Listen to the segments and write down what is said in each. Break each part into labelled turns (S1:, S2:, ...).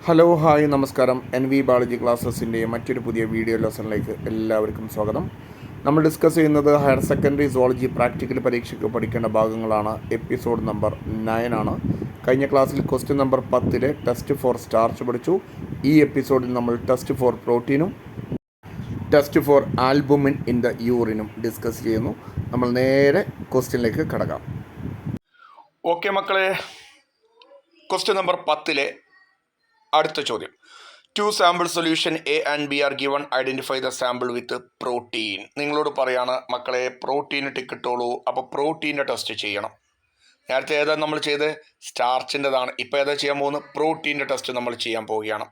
S1: Hello hi നമസ്കാരം. NV biology ക്ലാസ്സസിൻ്റെ മറ്റൊരു പുതിയ വീഡിയോ ലെസണിലേക്ക് എല്ലാവർക്കും സ്വാഗതം. നമ്മൾ ഡിസ്കസ് ചെയ്യുന്നത് ഹയർ സെക്കൻഡറി സുവോളജി പ്രാക്ടിക്കൽ പരീക്ഷയ്ക്ക് പഠിക്കേണ്ട ഭാഗങ്ങളാണ്. എപ്പിസോഡ് നമ്പർ 9 ആണ്. കഴിഞ്ഞ ക്ലാസ്സിൽ question number 10 test for starch പഠിച്ചു. ഈ എപ്പിസോഡിൽ നമ്മൾ ടെസ്റ്റ് ഫോർ പ്രോട്ടീനും test for albumin in the യൂറിനും ഡിസ്കസ് ചെയ്യുന്നു. നമ്മൾ നേരെ ക്വസ്റ്റ്യനിലേക്ക് കടക്കാം. ഓക്കെ മക്കളെ, ക്വസ്റ്റ്യൻ നമ്പർ 10 അടുത്ത ചോദ്യം. 2 sample solution A and B are given, identify the sample with protein. നിങ്ങളോട് പറയാണ് മക്കളെ പ്രോട്ടീൻ ടിക്കിട്ടോളൂ. അപ്പോൾ പ്രോട്ടീൻ്റെ ടെസ്റ്റ് ചെയ്യണം. നേരത്തെ ഏതാ നമ്മൾ ചെയ്ത് സ്റ്റാർച്ചിൻ്റെതാണ്. ഇപ്പോൾ ഏതാ ചെയ്യാൻ പോകുന്നത്? പ്രോട്ടീൻ്റെ ടെസ്റ്റ് നമ്മൾ ചെയ്യാൻ പോവുകയാണ്.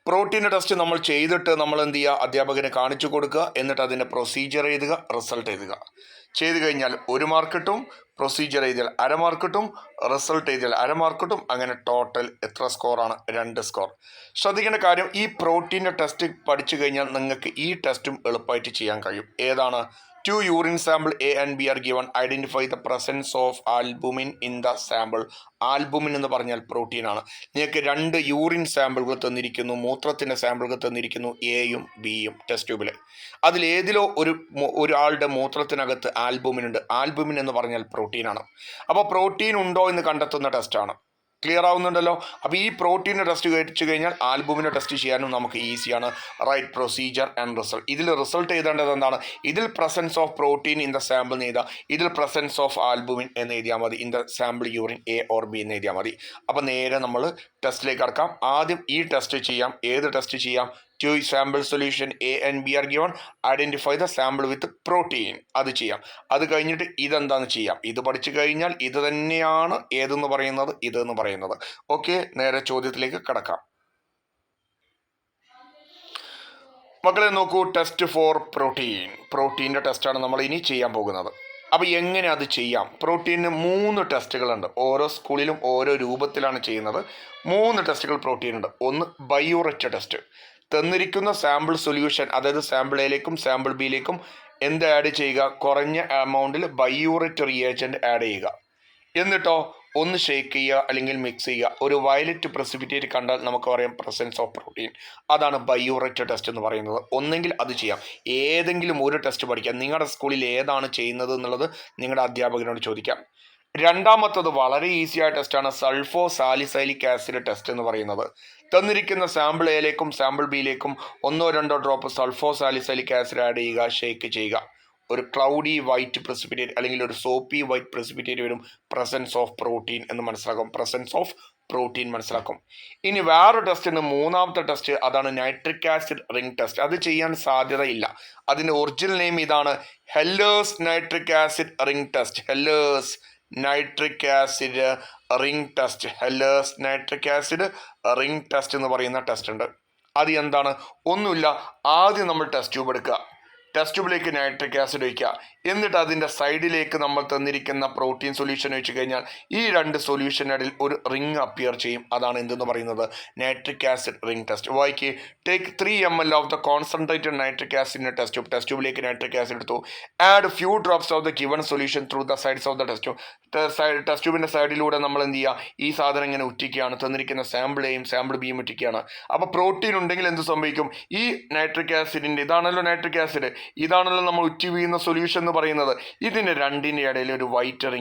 S1: പ്രോട്ടീൻ്റെ ടെസ്റ്റ് നമ്മൾ ചെയ്തിട്ട് നമ്മൾ എന്ത് ചെയ്യുക? അധ്യാപകന് കാണിച്ചു കൊടുക്കുക. എന്നിട്ട് അതിൻ്റെ പ്രൊസീജിയർ എഴുതുക, റിസൾട്ട് എഴുതുക. ചെയ്ത് കഴിഞ്ഞാൽ 1 മാർക്ക് കിട്ടും. പ്രൊസീജിയർ എഴുതിയാൽ 1/2 മാർക്ക് കിട്ടും. റിസൾട്ട് എഴുതിയാൽ 1/2 മാർക്ക് കിട്ടും. അങ്ങനെ ടോട്ടൽ എത്ര സ്കോറാണ്? 2 സ്കോർ. ശ്രദ്ധിക്കേണ്ട കാര്യം, ഈ പ്രോട്ടീൻ്റെ ടെസ്റ്റ് പഠിച്ചു കഴിഞ്ഞാൽ നിങ്ങൾക്ക് ഈ ടെസ്റ്റും എളുപ്പമായിട്ട് ചെയ്യാൻ കഴിയും. ഏതാണ്? 2 urine sample A and B are given, identify the presence of albumin in the sample. Albumin എന്ന് പറഞ്ഞാൽ പ്രോട്ടീൻ ആണ്. നിങ്ങൾക്ക് 2 യൂറിൻ സാമ്പിളുകൾ തന്നിരിക്കുന്നു, മൂത്രത്തിൻ്റെ സാമ്പിളുകൾ തന്നിരിക്കുന്നു, എയും ബിയും ടെസ്റ്റ് ട്യൂബിൽ. അതിലേതിലോ ഒരാളുടെ മൂത്രത്തിനകത്ത് ആൽബുമിൻ ഉണ്ട്. ആൽബുമിൻ എന്ന് പറഞ്ഞാൽ പ്രോട്ടീനാണ്. അപ്പോൾ പ്രോട്ടീൻ ഉണ്ടോ എന്ന് കണ്ടെത്തുന്ന ടെസ്റ്റാണ്. ക്ലിയർ ആവുന്നുണ്ടല്ലോ? അപ്പോൾ ഈ പ്രോട്ടീൻ്റെ ടെസ്റ്റ് കഴിച്ചു കഴിഞ്ഞാൽ ആൽബുമിൻ്റെ ടെസ്റ്റ് ചെയ്യാനും നമുക്ക് ഈസിയാണ്. Right procedure and result. ഇതിൽ റിസൾട്ട് എഴുതേണ്ടത് എന്താണ്? ഇതിൽ presence of protein in the sample എന്ന് എഴുതാം. ഇതിൽ പ്രസൻസ് ഓഫ് ആൽബുമിൻ എന്ന് എഴുതിയാൽ മതി. In the sample urine A or B എന്ന് എഴുതിയാൽ മതി. അപ്പോൾ നേരെ നമ്മൾ ടെസ്റ്റിലേക്ക് കടക്കാം. ആദ്യം ഈ ടെസ്റ്റ് ചെയ്യാം. ഏത് ടെസ്റ്റ് ചെയ്യാം? 2 sample solution A and B are given, identify the sample with protein. അത് ചെയ്യാം. അത് കഴിഞ്ഞിട്ട് ഇതെന്താണെന്ന് ചെയ്യാം. ഇത് പഠിച്ചു കഴിഞ്ഞാൽ ഇത് തന്നെയാണ് ഏതെന്ന് പറയുന്നത്, ഇതെന്ന് പറയുന്നത്. ഓക്കെ, നേരെ ചോദ്യത്തിലേക്ക് കടക്കാം. മക്കളെ നോക്കൂ, ടെസ്റ്റ് ഫോർ പ്രോട്ടീൻ. പ്രോട്ടീൻ്റെ ടെസ്റ്റാണ് നമ്മൾ ഇനി ചെയ്യാൻ പോകുന്നത്. അപ്പോൾ എങ്ങനെ അത് ചെയ്യാം? പ്രോട്ടീനിന് 3 ടെസ്റ്റുകളുണ്ട്. ഓരോ സ്കൂളിലും ഓരോ രൂപത്തിലാണ് ചെയ്യുന്നത്. 3 ടെസ്റ്റുകൾ പ്രോട്ടീൻ ഉണ്ട്. ഒന്ന് ബയോറെറ്റ് ടെസ്റ്റ്. തന്നിരിക്കുന്ന സാമ്പിൾ സൊല്യൂഷൻ, അതായത് സാമ്പിൾ എയിലേക്കും സാമ്പിൾ ബിയിലേക്കും എന്ത് ആഡ് ചെയ്യുക? കുറഞ്ഞ എമൗണ്ടിൽ ബയോറെറ്റ് റിയേജൻറ്റ് ആഡ് ചെയ്യുക. എന്നിട്ടോ ഒന്ന് ഷേക്ക് ചെയ്യുക അല്ലെങ്കിൽ മിക്സ് ചെയ്യുക. ഒരു വയലറ്റ് പ്രസിപ്പിറ്റേറ്റ് കണ്ടാൽ നമുക്ക് പറയാം പ്രസൻസ് ഓഫ് പ്രോട്ടീൻ. അതാണ് ബയോറെറ്റ് ടെസ്റ്റ് എന്ന് പറയുന്നത്. ഒന്നെങ്കിൽ അത് ചെയ്യാം, ഏതെങ്കിലും ഒരു ടെസ്റ്റ് പഠിക്കാം. നിങ്ങളുടെ സ്കൂളിൽ ഏതാണ് ചെയ്യുന്നത് എന്നുള്ളത് നിങ്ങളുടെ അധ്യാപകനോട് ചോദിക്കാം. രണ്ടാമത്തത് വളരെ ഈസിയായ ടെസ്റ്റാണ് സൾഫോ സാലിസൈലിക് ആസിഡ് ടെസ്റ്റ് എന്ന് പറയുന്നത്. തന്നിരിക്കുന്ന സാമ്പിൾ എയിലേക്കും സാമ്പിൾ ബിയിലേക്കും 1-2 drop sulphosalicylic acid add ചെയ്യുക, ഷേക്ക് ചെയ്യുക. ഒരു ക്ലൗഡി വൈറ്റ് പ്രസിപ്പിറ്റേറ്റ് അല്ലെങ്കിൽ ഒരു സോപ്പി വൈറ്റ് പ്രസിപ്പിറ്റേറ്റ് വരും. പ്രസൻസ് ഓഫ് പ്രോട്ടീൻ എന്ന് മനസ്സിലാക്കും. പ്രസൻസ് ഓഫ് പ്രോട്ടീൻ മനസ്സിലാക്കും. ഇനി വേറൊരു ടെസ്റ്റ് ഉണ്ട്, 3ാമത്തെ ടെസ്റ്റ്. അതാണ് നൈട്രിക് ആസിഡ് റിംഗ് ടെസ്റ്റ്. അത് ചെയ്യാൻ സാധ്യതയില്ല. അതിൻ്റെ ഒറിജിനൽ നെയിം ഇതാണ്, Heller's nitric acid ring test. Heller's nitric acid ring test. Heller's nitric acid ring test എന്ന് പറയുന്ന ടെസ്റ്റ് ഉണ്ട്. അത് എന്താണ്? ഒന്നുമില്ല, ആദ്യം നമ്മൾ ടെസ്റ്റ് ട്യൂബ് എടുക്കുക. ടെസ്റ്റ് ട്യൂബിലേക്ക് നൈട്രിക് ആസിഡ് ഒഴിക്കുക. എന്നിട്ട് അതിൻ്റെ സൈഡിലേക്ക് നമ്മൾ തന്നിരിക്കുന്ന പ്രോട്ടീൻ സൊല്യൂഷൻ ഒഴിച്ചു കഴിഞ്ഞാൽ ഈ 2 സൊല്യൂഷനിടയിൽ ഒരു റിംഗ് അപ്പിയർ ചെയ്യും. അതാണ് എന്തെന്ന് പറയുന്നത്? Nitric acid ring test. വായിക്ക്, take 3 ml of the concentrated nitric acid in test tube. Test ട്യൂബിലേക്ക് നൈട്രിക് ആസിഡ് എടുത്തു. Add few drops of the given solution through the sides of the test tube. Test ട്യൂബിൻ്റെ സൈഡിലൂടെ നമ്മൾ എന്ത് ചെയ്യുക? ഈ സാധനം ഇങ്ങനെ ഉറ്റിക്കുകയാണ്. തന്നിരിക്കുന്ന സാമ്പിൾ എയും സാമ്പിൾ ബിയും ഉറ്റിക്കുകയാണ്. അപ്പോൾ പ്രോട്ടീൻ ഉണ്ടെങ്കിൽ എന്ത് സംഭവിക്കും? ഈ നൈട്രിക് ആസിഡിൻ്റെ, ഇതാണല്ലോ നൈട്രിക് ആസിഡ്, ഇതാണല്ലോ നമ്മൾ ഉറ്റി വീഴുന്ന സൊല്യൂഷൻ എന്ന് പറയുന്നത്. ഇതിൻ്റെ 2ൻ്റെ ഇടയിൽ ഒരു വൈറ്റ്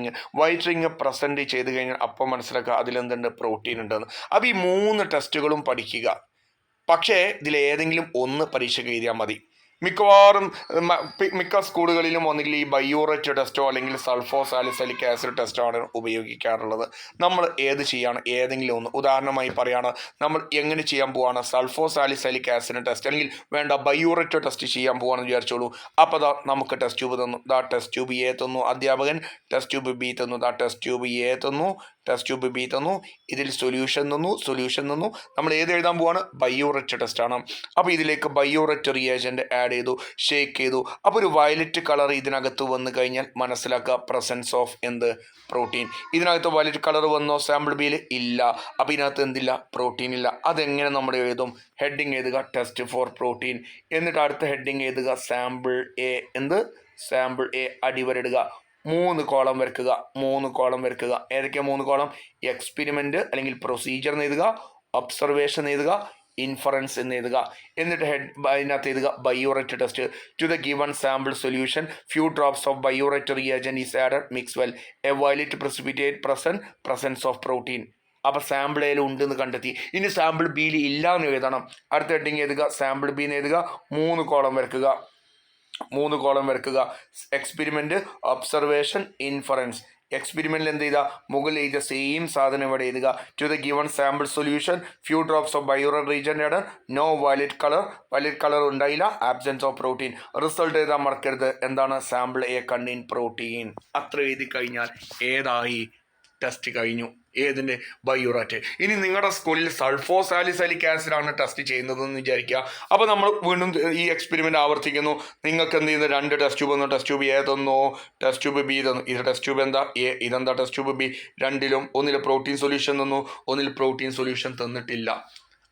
S1: റിങ് പ്രസൻറ്റ് ചെയ്ത് കഴിഞ്ഞാൽ അപ്പം മനസ്സിലാക്കുക അതിലെന്തുണ്ട്? പ്രോട്ടീൻ ഉണ്ടെന്ന്. അപ്പോൾ ഈ 3 ടെസ്റ്റുകളും പഠിക്കുക. പക്ഷേ ഇതിലേതെങ്കിലും ഒന്ന് പരീക്ഷയ്ക്ക് എഴുതിയാൽ മതി. മിക്കവാറും മിക്ക സ്കൂളുകളിലും ഒന്നുകിൽ ഈ ബയോറെറ്റ് ടെസ്റ്റോ അല്ലെങ്കിൽ സൾഫോ സാലിസൈലിക് ആസിഡ് ടെസ്റ്റോ ആണ് ഉപയോഗിക്കാറുള്ളത്. നമ്മൾ ഏത് ചെയ്യാണ്? ഏതെങ്കിലും ഒന്ന്. ഉദാഹരണമായി പറയുകയാണ്, നമ്മൾ എങ്ങനെ ചെയ്യാൻ പോവാണ്? സൾഫോ സാലിസൈലിക് ആസിഡ് ടെസ്റ്റ് അല്ലെങ്കിൽ വേണ്ട ബയോറെറ്റ് ടെസ്റ്റ് ചെയ്യാൻ പോവാണെന്ന് വിചാരിച്ചോളൂ. അപ്പോൾ നമുക്ക് ടെസ്റ്റ് ട്യൂബ് തന്നു. ടെസ്റ്റ് ട്യൂബ് എ തന്നു അധ്യാപകൻ, ടെസ്റ്റ് ട്യൂബ് ബി തന്നു. ടെസ്റ്റ് ട്യൂബ് എ തന്നു, ടെസ്റ്റ് ട്യൂബ് ബി തന്നു. ഇതിൽ സൊല്യൂഷൻ തന്നു. നമ്മൾ ഏത് എഴുതാൻ പോവാണ്? ബയോറെറ്റ് ടെസ്റ്റാണ്. അപ്പോൾ ഇതിലേക്ക് ബയോറെറ്റ് റിയേജൻറ്റ് ആഡ് ചെയ്തു, ഷേക്ക് ചെയ്തു. അപ്പോൾ ഒരു വയലറ്റ് കളർ ഇതിനകത്ത് വന്നു കഴിഞ്ഞാൽ മനസ്സിലാക്കുക പ്രസൻസ് ഓഫ് എന്ത്? പ്രോട്ടീൻ. ഇതിനകത്ത് വയലറ്റ് കളർ വന്നോ സാമ്പിൾ ബിയിൽ? ഇല്ല. അപ്പോൾ ഇതിനകത്ത് എന്തില്ല? പ്രോട്ടീൻ ഇല്ല. അതെങ്ങനെ നമ്മൾ എഴുതും? ഹെഡിങ് എഴുതുക ടെസ്റ്റ് ഫോർ പ്രോട്ടീൻ. എന്നിട്ട് അടുത്ത ഹെഡിങ് എഴുതുക സാമ്പിൾ എ. എന്ത്? സാമ്പിൾ എ അടിവരയിടുക. 3 കോളം വരയ്ക്കുക. ഏതൊക്കെയാണ് 3 കോളം? എക്സ്പെരിമെൻറ്റ് അല്ലെങ്കിൽ പ്രൊസീജിയർ എന്ന് എഴുതുക, ഒബ്സർവേഷൻ എഴുതുക, ഇൻഫറൻസ് എന്ന് എഴുതുക. എന്നിട്ട് അതിനകത്ത് എഴുതുക biuret test. To the given sample solution few drops of biuret reagent is added, mix well, a violet precipitate presence of protein. അപ്പോൾ സാമ്പിൾ എയിൽ ഉണ്ടെന്ന് കണ്ടെത്തി. ഇനി സാമ്പിൾ ബിയിൽ ഇല്ല എന്ന് എഴുതണം. അടുത്ത ഹെഡിങ് എഴുതുക, സാമ്പിൾ ബി എന്ന് എഴുതുക, 3 കോളം വരക്കുക. Experiment, observation, inference. എക്സ്പെരിമെന്റിൽ എന്ത് ചെയ്താൽ മുകളിൽ എഴുതിയ സെയിം സാധനം ഇവിടെ എഴുതുക. To the given sample solution few drops of biuret reagent, no violet colour ഉണ്ടായില്ല, ആബ്സെൻസ് ഓഫ് പ്രോട്ടീൻ. റിസൾട്ട് എഴുതാൻ മറക്കരുത്. എന്താണ്? Sample A contain protein. അത്ര എഴുതി കഴിഞ്ഞാൽ ഏതായി? ടെസ്റ്റ് കഴിഞ്ഞു. ഏതിൻ്റെ? ബയോറേറ്റ്. ഇനി നിങ്ങളുടെ സ്കൂളിൽ സൾഫോസാലിസൈലിക് ആസിഡ് ആണ് ടെസ്റ്റ് ചെയ്യുന്നതെന്ന് വിചാരിക്കുക. അപ്പോൾ നമ്മൾ വീണ്ടും ഈ എക്സ്പെരിമെൻ്റ് ആവർത്തിക്കുന്നു. നിങ്ങൾക്ക് എന്ത് ചെയ്യുന്നു? 2 ടെസ്റ്റ് ട്യൂബ് തന്നു. ടെസ്റ്റ് ട്യൂബ് എ തന്നു, ടെസ്റ്റ് ട്യൂബ് ബി തന്നു. ഇത് ടെസ്റ്റ് ട്യൂബ് എന്താ? എ. ഇതെന്താ? Test tube B. രണ്ടിലും ഒന്നിൽ പ്രോട്ടീൻ സൊല്യൂഷൻ തന്നു, ഒന്നിൽ പ്രോട്ടീൻ സൊല്യൂഷൻ തന്നിട്ടില്ല.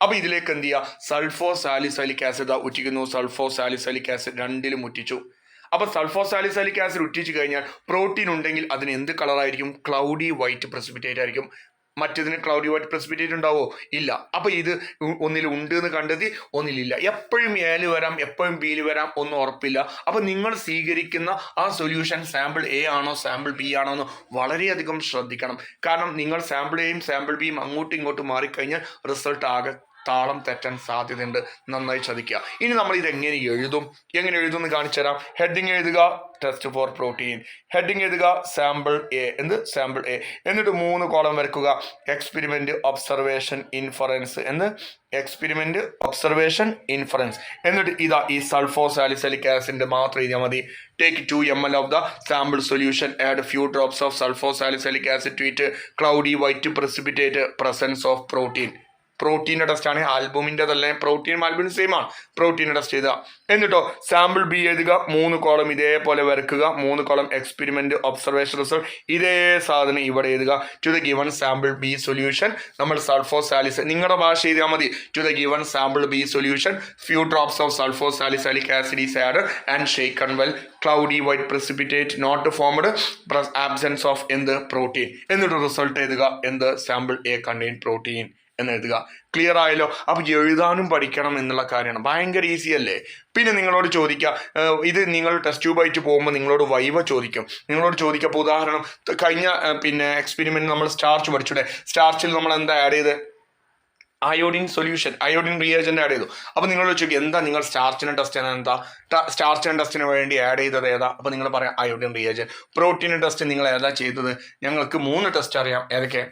S1: അപ്പോൾ ഇതിലേക്ക് എന്ത് ചെയ്യുക? സൾഫോസാലിസൈലിക് ആസിഡ് ഉറ്റിക്കുന്നു. സൾഫോസാലിസൈലിക് ആസിഡ് രണ്ടിലും ഉറ്റിച്ചു. അപ്പോൾ സൾഫോസാലിസൈലിക് ആസിഡ് ഉറ്റിച്ച് കഴിഞ്ഞാൽ പ്രോട്ടീൻ ഉണ്ടെങ്കിൽ അതിന് എന്ത് കളറായിരിക്കും? ക്ലൗഡി വൈറ്റ് പ്രസിപ്പിറ്റേറ്റ് ആയിരിക്കും. മറ്റേതിന് ക്ലൗഡി വൈറ്റ് പ്രസിപ്പിറ്റേറ്റ് ഉണ്ടാവോ? ഇല്ല. അപ്പോൾ ഇത് ഒന്നിൽ ഉണ്ട് എന്ന് കണ്ടെത്തി, ഒന്നിലില്ല. എപ്പോഴും എയിൽ വരാം, എപ്പോഴും ബിയിൽ വരാം, ഒന്നും ഉറപ്പില്ല. അപ്പോൾ നിങ്ങൾ സ്വീകരിക്കുന്ന ആ സൊല്യൂഷൻ സാമ്പിൾ എ ആണോ സാമ്പിൾ ബി ആണോ എന്ന് വളരെയധികം ശ്രദ്ധിക്കണം. കാരണം നിങ്ങൾ സാമ്പിൾ എയും സാമ്പിൾ ബിയും അങ്ങോട്ടും ഇങ്ങോട്ടും മാറിക്കഴിഞ്ഞാൽ റിസൾട്ട് ആകെ താളം തെറ്റാൻ സാധ്യതയുണ്ട്. നന്നായി ശ്രദ്ധിക്കുക. ഇനി നമ്മൾ ഇത് എങ്ങനെ എഴുതും എന്ന് കാണിച്ചു തരാം. ഹെഡിങ് എഴുതുക, ടെസ്റ്റ് ഫോർ പ്രോട്ടീൻ. ഹെഡിങ് എഴുതുക, സാമ്പിൾ എ. Sample A. എന്നിട്ട് 3 കോളം വരക്കുക. Experiment, observation, inference experiment, observation, inference. എന്നിട്ട് ഇതാ ഈ സൾഫോസാലിസൈലിക് ആസിഡ് മാത്രം എഴുതിയാൽ മതി. Take 2 ml of the sample solution, add few drops of sulfosalicylic acid to it, cloudy white precipitate, presence of protein. പ്രോട്ടീൻ്റെ ടെസ്റ്റാണ്, ആൽബുമിൻ്റെതല്ലേ. പ്രോട്ടീനും ആൽബുമിനും സെയിം ആണ്. പ്രോട്ടീൻ്റെ ടെസ്റ്റ് ചെയ്താൽ എന്നിട്ടോ സാമ്പിൾ ബി എഴുതുക, 3 കോളം ഇതേപോലെ വരക്കുക. 3 കോളം എക്സ്പെരിമെന്റ്, ഒബ്സർവേഷൻ, റിസൾട്ട്. ഇതേ സാധനം ഇവിടെ എഴുതുക. To the given sample B solution, നമ്മൾ സൾഫോസാലിസ് നിങ്ങളുടെ ഭാഷ എഴുതിയാൽ മതി. To the given sample B solution few drops of sulphosalicylic acid is added and shaken well, cloudy white precipitate not formed, absence of protein. എന്നിട്ട് റിസൾട്ട് എഴുതുക. Sample A contain protein എന്നെഴുതുക. Clear ആയല്ലോ? അപ്പോൾ എഴുതാനും പഠിക്കണം എന്നുള്ള കാര്യമാണ്. ഭയങ്കര ഈസി അല്ലേ? പിന്നെ നിങ്ങളോട് ചോദിക്കുക, ഇത് നിങ്ങൾ ടെസ്റ്റ് ട്യൂബായിട്ട് പോകുമ്പോൾ നിങ്ങളോട് വൈവ ചോദിക്കും. ഇപ്പോൾ ഉദാഹരണം കഴിഞ്ഞ എക്സ്പെരിമെന്റ് നമ്മൾ സ്റ്റാർച്ച് പഠിച്ചൂടെ? സ്റ്റാർച്ചിൽ നമ്മൾ എന്താ ആഡ് ചെയ്ത്? Iodine solution, iodine reagent add ചെയ്തു. അപ്പോൾ നിങ്ങളോട് ചോദിക്കും, എന്താ നിങ്ങൾ സ്റ്റാർച്ചിനെ ടെസ്റ്റ് ചെയ്യാൻ എന്താ സ്റ്റാർച്ചിനെ ടെസ്റ്റിന് വേണ്ടി ആഡ് ചെയ്തത് ഏതാ? അപ്പോൾ നിങ്ങൾ പറയാം അയോഡിൻ റിയേജന്റ്. പ്രോട്ടീൻ ടെസ്റ്റ് നിങ്ങൾ ഏതാ ചെയ്തത്? ഞങ്ങൾക്ക് 3 ടെസ്റ്റ് അറിയാം. ഏതൊക്കെ?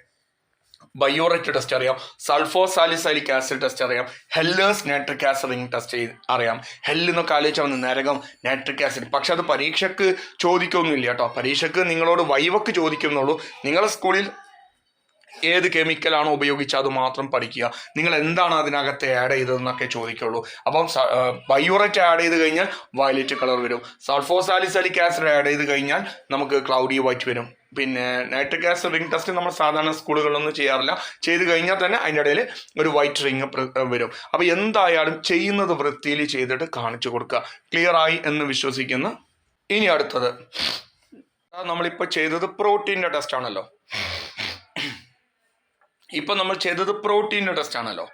S1: ബയോറേറ്റ് ടെസ്റ്റ് അറിയാം, സൾഫോസാലിസൈലിക് ആസിഡ് ടെസ്റ്റ് അറിയാം, ഹെല്ലേഴ്സ് നൈട്രിക് ആസിഡ് ടെസ്റ്റ് അറിയാം. ഹെല്ല് എന്നൊക്കെ ആലോചിച്ചാൽ വന്ന് നരകം, നൈട്രിക് ആസിഡ്. പക്ഷെ അത് പരീക്ഷയ്ക്ക് ചോദിക്കൊന്നുമില്ല കേട്ടോ. പരീക്ഷയ്ക്ക് നിങ്ങളോട് വൈവക്ക് ചോദിക്കുന്നുള്ളൂ. നിങ്ങളെ സ്കൂളിൽ ഏത് കെമിക്കലാണോ ഉപയോഗിച്ചത് അത് മാത്രം പഠിക്കുക. നിങ്ങൾ എന്താണ് അതിനകത്ത് ആഡ് ചെയ്തതെന്നൊക്കെ ചോദിക്കുള്ളൂ. അപ്പം ബയോറേറ്റ് ആഡ് ചെയ്ത് കഴിഞ്ഞാൽ വയലറ്റ് കളർ വരും. സൾഫോസാലിസൈലിക് ആസിഡ് ആഡ് ചെയ്ത് കഴിഞ്ഞാൽ നമുക്ക് ക്ലൗഡി വൈറ്റ് വരും. നൈട്രിക് ആസിഡ് റിംഗ് ടെസ്റ്റ് നമ്മൾ സാധാരണ സ്കൂളുകളിലൊന്നും ചെയ്യാറില്ല. ചെയ്ത് കഴിഞ്ഞാൽ തന്നെ അതിൻ്റെ ഇടയിൽ ഒരു വൈറ്റ് റിംഗ് വരും. അപ്പോൾ എന്തായാലും ചെയ്യുന്നത് വൃത്തിയിൽ ചെയ്തിട്ട് കാണിച്ചു കൊടുക്കുക. ക്ലിയർ ആയി എന്ന് വിശ്വസിക്കുന്നു. ഇനി അടുത്തത് നമ്മളിപ്പോൾ ചെയ്തത് പ്രോട്ടീൻ്റെ ടെസ്റ്റ് ആണല്ലോ. ഇപ്പം നമ്മൾ ചെയ്തത് പ്രോട്ടീൻ്റെ ടെസ്റ്റ് ആണല്ലോ.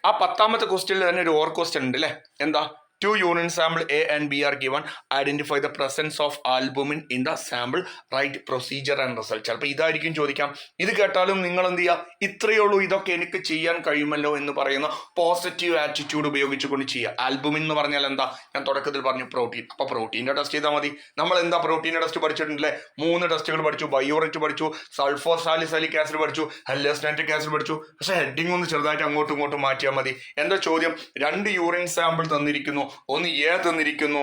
S1: ആ 10ാമത്തെ ക്വസ്റ്റ്യനിൽ തന്നെ ഒരു ക്വസ്റ്റ്യൻ ഉണ്ട് അല്ലേ? എന്താ? 2 urine sample A and B are given. Identify the presence of albumin in the sample. Write procedure and result. ചിലപ്പോൾ ഇതായിരിക്കും ചോദിക്കാം. ഇത് കേട്ടാലും നിങ്ങൾ എന്ത് ചെയ്യുക? ഇത്രയേ ഉള്ളൂ, ഇതൊക്കെ എനിക്ക് ചെയ്യാൻ കഴിയുമല്ലോ എന്ന് പറയുന്ന പോസിറ്റീവ് ആറ്റിറ്റ്യൂഡ് ഉപയോഗിച്ചുകൊണ്ട് ചെയ്യുക. ആൽബുമിൻ എന്ന് പറഞ്ഞാൽ എന്താ? ഞാൻ തുടക്കത്തിൽ പറഞ്ഞു പ്രോട്ടീൻ. അപ്പോൾ പ്രോട്ടീൻ്റെ ടെസ്റ്റ് ചെയ്താൽ മതി. നമ്മൾ എന്താ പ്രോട്ടീൻ്റെ ടെസ്റ്റ് പഠിച്ചിട്ടുണ്ടല്ലേ? 3 ടെസ്റ്റുകൾ പഠിച്ചു. ബയോറേറ്റ് പഠിച്ചു, സൾഫോസാലിസൈലിക് ആസിഡ് പഠിച്ചു, ഹെല്ലേഴ്സ് നൈട്രിക് ആസിഡ് പഠിച്ചു. പക്ഷേ ഹെഡിങ് ഒന്ന് ചെറുതായിട്ട് അങ്ങോട്ടും ഇങ്ങോട്ടും മാറ്റിയാൽ മതി. എന്താ ചോദ്യം? 2 യൂറിൻ സാമ്പിൾ തന്നിരിക്കുന്നു. ഒന്ന് എ തന്നിരിക്കുന്നു,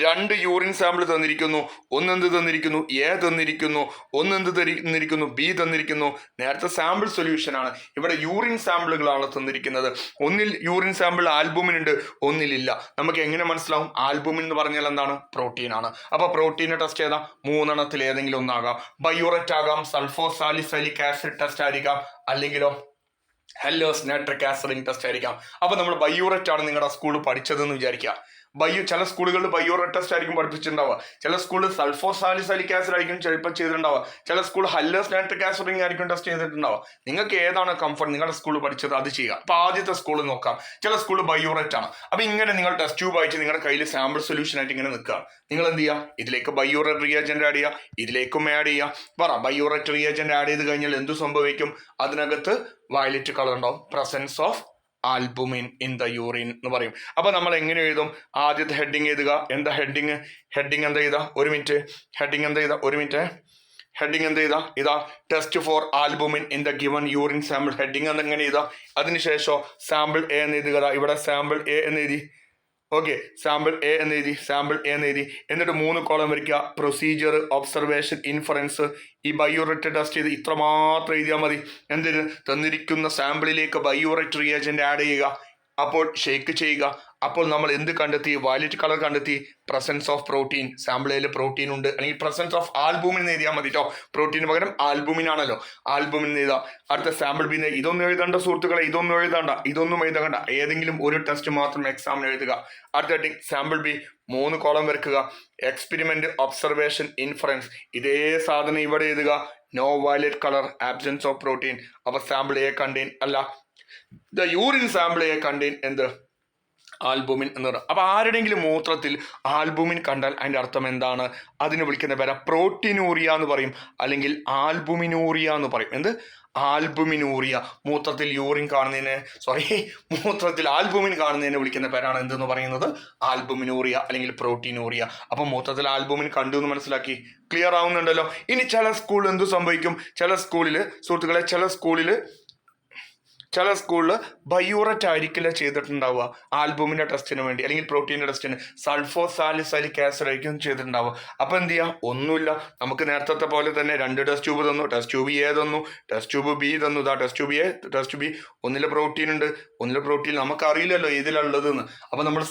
S1: 2 യൂറിൻ സാമ്പിൾ തന്നിരിക്കുന്നു. ഒന്നെന്ത് തന്നിരിക്കുന്നു? എ തന്നിരിക്കുന്നു. ഒന്നെന്ത് തന്നിരിക്കുന്നു? ബി തന്നിരിക്കുന്നു. നേരത്തെ സാമ്പിൾ സൊല്യൂഷൻ ആണ്, ഇവിടെ യൂറിൻ സാമ്പിളുകളാണ് തന്നിരിക്കുന്നത്. ഒന്നിൽ യൂറിൻ സാമ്പിൾ ആൽബുമിൻ ഉണ്ട്, ഒന്നിലില്ല. നമുക്ക് എങ്ങനെ മനസ്സിലാവും? ആൽബുമിൻ എന്ന് പറഞ്ഞാൽ എന്താണ്? പ്രോട്ടീൻ ആണ്. അപ്പോൾ പ്രോട്ടീൻ്റെ ടെസ്റ്റ് ഏതാ? 3 ഏതെങ്കിലും ഒന്നാകാം. ബയോറേറ്റ് ആകാം, സൾഫോസാലിസൈലിക് ആസിഡ് ടെസ്റ്റ് ആയിരിക്കാം, അല്ലെങ്കിലോ ഹെല്ലേഴ്സ് നൈട്രിക് ആസിഡ് ടെസ്റ്റ് ആയിരിക്കാം. അപ്പോൾ നമ്മൾ ബയോറേറ്റ് ആണ് നിങ്ങളുടെ സ്കൂളിൽ പഠിച്ചതെന്ന് വിചാരിക്കുക. ചില സ്കൂളുകളിൽ ബയോറെറ്റ് ടെസ്റ്റ് ആയിരിക്കും പഠിപ്പിച്ചിട്ടുണ്ടാവുക, ചില സ്കൂളിൽ സൾഫോസാലിസൈലിക് ആസിഡ് ആയിരിക്കും ചിലപ്പോൾ ചെയ്തിട്ടുണ്ടാവുക, ചില സ്കൂൾ ഹല്ലേഴ്സ് നൈട്രിക് ആസിഡ് ആയിരിക്കും ടെസ്റ്റ് ചെയ്തിട്ടുണ്ടാവുക. നിങ്ങൾക്ക് ഏതാണ് കംഫർട്ട്, നിങ്ങളുടെ സ്കൂളിൽ പഠിച്ചത് അത് ചെയ്യുക. അപ്പൊ ആദ്യത്തെ സ്കൂളിൽ നോക്കാം, ചില സ്കൂൾ ബയോറെറ്റ് ആണ്. അപ്പൊ ഇങ്ങനെ നിങ്ങൾ ടെസ്റ്റ് ട്യൂബ് ആയിട്ട് നിങ്ങളുടെ കയ്യിൽ സാമ്പിൾ സൊല്യൂഷൻ ആയിട്ട് ഇങ്ങനെ നിൽക്കുക. നിങ്ങൾ എന്ത് ചെയ്യുക, ഇതിലേക്ക് ബയോറെറ്റ് റിയേജന്റ് ആഡ് ചെയ്യുക, ഇതിലേക്കും ആഡ് ചെയ്യുക. ബയോറെറ്റ് റിയേജന്റ് ആഡ് ചെയ്ത് കഴിഞ്ഞാൽ എന്ത് സംഭവിക്കും, അതിനകത്ത് വയലറ്റ് കളർ ഉണ്ടാവും, presence of albumin in the urine എന്ന് പറയും. അപ്പൊ നമ്മൾ എങ്ങനെ എഴുതും, ആദ്യത്തെ ഹെഡിങ് എഴുതുക. എന്താ ഹെഡിങ് എന്താ ചെയ്താ, ഹെഡിങ് എന്താ ചെയ്താ, ഇതാ test for albumin in the given urine sample. Heading എങ്ങനെ ചെയ്താ, അതിനുശേഷം സാമ്പിൾ എ എന്ന് എഴുതുക. ഇവിടെ സാമ്പിൾ എ എന്ന് എഴുതി. ഓക്കെ, സാമ്പിൾ എ എന്ന് എഴുതി. എന്നിട്ട് 3 കോളം വരയ്ക്കുക. Procedure, observation, inference. ഈ ബയോറെറ്റ് ടെസ്റ്റ് ചെയ്ത് ഇത്ര മാത്രം എഴുതിയാൽ മതി. എന്തിന്, തന്നിരിക്കുന്ന സാമ്പിളിലേക്ക് ബയോറെറ്റ് റിയേജന്റ് ആഡ് ചെയ്യുക, അപ്പോൾ ഷേക്ക് ചെയ്യുക. അപ്പോൾ നമ്മൾ എന്ത് കണ്ടെത്തി, വയലറ്റ് കളർ കണ്ടെത്തി, പ്രസൻസ് ഓഫ് പ്രോട്ടീൻ. സാമ്പിളിൽ പ്രോട്ടീൻ ഉണ്ട്, അല്ലെങ്കിൽ പ്രസൻസ് ഓഫ് ആൽബുമിൻ എന്ന് എഴുതിയാൽ മതി കേട്ടോ. പ്രോട്ടീന് പകരം ആൽബുമിൻ ആണല്ലോ, ആൽബുമിൻ എഴുതുക. അടുത്ത സാമ്പിൾ ബി. ഇതൊന്നും എഴുതേണ്ട സുഹൃത്തുക്കളെ, ഇതൊന്നും എഴുതണ്ട. ഏതെങ്കിലും ഒരു ടെസ്റ്റ് മാത്രം എക്സാമിന് എഴുതുക. അടുത്ത ഹെഡിങ് സാമ്പിൾ ബി, 3 കോളം വരയ്ക്കുക. Experiment, observation, inference. ഇതേ സാധനം ഇവിടെ എഴുതുക. No violet colour, absence of protein. അപ്പൊ sample A contain the urine sample A contain എന്ത്, ആൽബുമിൻ എന്ന് പറയുന്നത്. അപ്പൊ ആരുടെയെങ്കിലും മൂത്രത്തിൽ ആൽബുമിൻ കണ്ടാൽ അതിന്റെ അർത്ഥം എന്താണ്, അതിന് വിളിക്കുന്ന പേര് പ്രോട്ടീനൂറിയ എന്ന് പറയും, അല്ലെങ്കിൽ ആൽബുമിനൂറിയ എന്ന് പറയും. എന്ത്, ആൽബുമിനൂറിയ. മൂത്രത്തിൽ ആൽബുമിൻ കാണുന്നതിനെ വിളിക്കുന്ന പേരാണ് എന്തെന്ന് പറയുന്നത്, ആൽബുമിനൂറിയ അല്ലെങ്കിൽ പ്രോട്ടീനൂറിയ. അപ്പൊ മൂത്രത്തിൽ ആൽബുമിൻ കണ്ടു എന്ന് മനസ്സിലാക്കി. ക്ലിയർ ആവുന്നുണ്ടല്ലോ. ഇനി ചില സ്കൂളിൽ എന്ത് സംഭവിക്കും, ചില സ്കൂളിൽ ബയോറെറ്റ് ആയിരിക്കില്ല ചെയ്തിട്ടുണ്ടാവുക ആൽബുമിന്റെ ടെസ്റ്റിന് വേണ്ടി, അല്ലെങ്കിൽ പ്രോട്ടീൻ്റെ ടെസ്റ്റിന് സൾഫോസാലിസൈലിക് ആസിഡ് ആയിരിക്കും ചെയ്തിട്ടുണ്ടാവുക. അപ്പൊ എന്ത് ചെയ്യുക, ഒന്നുമില്ല, നമുക്ക് നേരത്തെ പോലെ തന്നെ 2 ടെസ്റ്റ് ട്യൂബ് തന്നു. ടെസ്റ്റ് ട്യൂബ് എ തന്നു, ടെസ്റ്റ് ട്യൂബ് ബി തന്നു. Test tube A, test B, ഒന്നിലെ പ്രോട്ടീൻ ഉണ്ട്, ഒന്നിലെ പ്രോട്ടീൻ നമുക്ക് അറിയില്ലല്ലോ ഇതിലുള്ളതെന്ന്. അപ്പൊ നമ്മൾ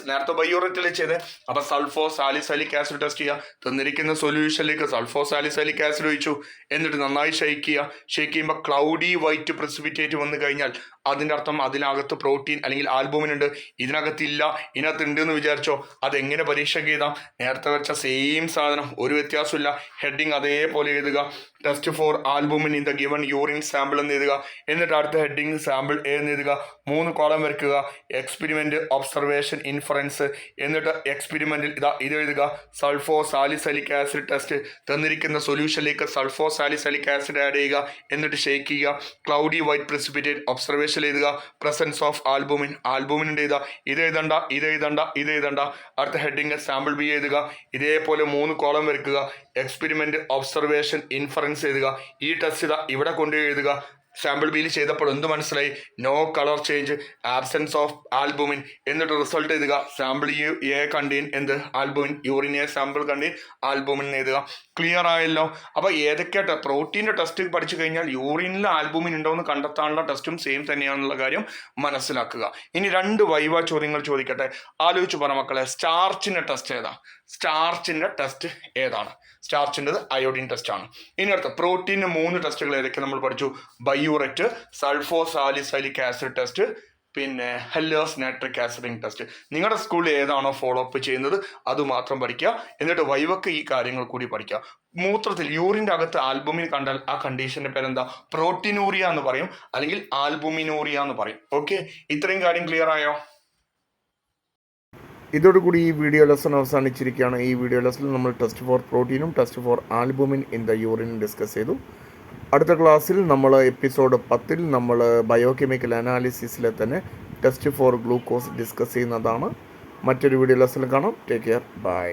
S1: നേരത്തെ ബയോറെറ്റിൽ ചെയ്ത്, അപ്പൊ സൾഫോസാലിസൈലിക് ആസിഡ് ടെസ്റ്റ് ചെയ്യുക. തന്നിരിക്കുന്ന സൊല്യൂഷനിലേക്ക് സൾഫോസാലിസൈലിക് ആസിഡ് ഒഴിച്ചു. എന്നിട്ട് നന്നായി ഷെയ്ക്ക് ചെയ്യുമ്പോൾ ക്ലൗഡി വൈറ്റ് പ്രസിപ്പിറ്റേറ്റ് വന്നു കഴിഞ്ഞാൽ അതിന്റെ അർത്ഥം അതിനകത്ത് പ്രോട്ടീൻ അല്ലെങ്കിൽ ആൽബുമിൻ ഉണ്ട്. ഇതിനകത്തില്ല, ഇതിനകത്ത് ഉണ്ട് എന്ന് വിചാരിച്ചോ. അതെങ്ങനെ പരീക്ഷയ്ക്ക് എഴുതാം, നേരത്തെ വെച്ച സെയിം സാധനം, ഒരു വ്യത്യാസമില്ല. ഹെഡിങ് അതേപോലെ എഴുതുക. Test for albumin in the given urine sample എന്ന് എഴുതുക. എന്നിട്ട് അടുത്ത ഹെഡിങ് സാമ്പിൾ എ എന്ന് എഴുതുക. 3 കോളം വരയ്ക്കുക. Experiment, observation, inference. എന്നിട്ട് എക്സ്പെരിമെന്റിൽ ഇത് എഴുതുക. സൾഫോസാലിസൈലിക് ആസിഡ് ടെസ്റ്റ്. തന്നിരിക്കുന്ന സൊല്യൂഷനിലേക്ക് സൾഫോസാലിസൈലിക് ആസിഡ് ആഡ് ചെയ്യുക. എന്നിട്ട് ഷേക്ക് ചെയ്യുക. Cloudy white precipitate. ഒബ്സർവേഷൻ എഴുതുക. പ്രസൻസ് ഓഫ് ആൽബുമിൻ എഴുതുക. ഇത് എഴുതണ്ട. അടുത്ത ഹെഡിങ് സാമ്പിൾ ബി എഴുതുക. ഇതേപോലെ 3 കോളം വരയ്ക്കുക. എക്സ്പെരിമെന്റ്, ഒബ്സർവേഷൻ, ഇൻഫറൻസ് എഴുതുക. ഈ ടെസ്റ്റ് ഇവിടെ കൊണ്ടുപോയി എഴുതുക. സാമ്പിൾ ബിയിൽ ചെയ്തപ്പോൾ എന്ത് മനസ്സിലായി, no colour change, absence of albumin. എന്നിട്ട് റിസൾട്ട് എഴുതുക. സാമ്പിൾ എ കണ്ടെയ്ൻ എന്ത്, albumin. Urine A sample contain albumin എഴുതുക. ക്ലിയർ ആയല്ലോ. അപ്പൊ ഏതൊക്കെ പ്രോട്ടീൻ്റെ ടെസ്റ്റ് പഠിച്ചു കഴിഞ്ഞാൽ യൂറിനിൽ ആൽബുമിൻ ഉണ്ടോ എന്ന് കണ്ടെത്താനുള്ള ടെസ്റ്റും സെയിം തന്നെയാണെന്നുള്ള കാര്യം മനസ്സിലാക്കുക. ഇനി 2 വൈവ ചോദ്യങ്ങൾ ചോദിക്കട്ടെ, ആലോചിച്ച് പറ മക്കളെ. സ്റ്റാർച്ചിന്റെ ടെസ്റ്റ് ഏതാണ്? സ്റ്റാർച്ചിൻ്റെത് അയോഡിൻ ടെസ്റ്റ് ആണ്. ഇനി അടുത്ത പ്രോട്ടീന് 3 ടെസ്റ്റുകൾ ഏതൊക്കെ നമ്മൾ പഠിച്ചു, ബയോറെറ്റ്, സൾഫോസാലിസൈലിക് ആസിഡ് ടെസ്റ്റ്, പിന്നെ ഹല്ലേഴ്സ് നൈട്രിക് ആസിഡ് ടെസ്റ്റ്. നിങ്ങളുടെ സ്കൂളിൽ ഏതാണോ ഫോളോ അപ്പ് ചെയ്യുന്നത് അത് മാത്രം പഠിക്കുക. എന്നിട്ട് വൈവക്ക് ഈ കാര്യങ്ങൾ കൂടി പഠിക്കുക. മൂത്രത്തിൽ യൂറിൻ്റെ അകത്ത് ആൽബുമിൻ കണ്ടാൽ ആ കണ്ടീഷന്റെ പേരെന്താ, പ്രോട്ടീനൂറിയ എന്ന് പറയും, അല്ലെങ്കിൽ ആൽബുമിനൂറിയ എന്ന് പറയും. ഓക്കെ, ഇത്രയും കാര്യം ക്ലിയർ ആയോ?
S2: ഇതോടുകൂടി ഈ വീഡിയോ ലെസൺ അവസാനിച്ചിരിക്കുകയാണ്. ഈ വീഡിയോ ലെസണിൽ നമ്മൾ ടെസ്റ്റ് ഫോർ പ്രോട്ടീനും test for albumin in the urine discuss ചെയ്തു. അടുത്ത ക്ലാസ്സിൽ നമ്മൾ എപ്പിസോഡ് 10 നമ്മൾ ബയോകെമിക്കൽ അനാലിസിസിലെ തന്നെ ടെസ്റ്റ് ഫോർ ഗ്ലൂക്കോസ് ഡിസ്കസ് ചെയ്യുന്നതാണ്. മറ്റൊരു വീഡിയോ ലെസണിൽ കാണാം. Take care, by.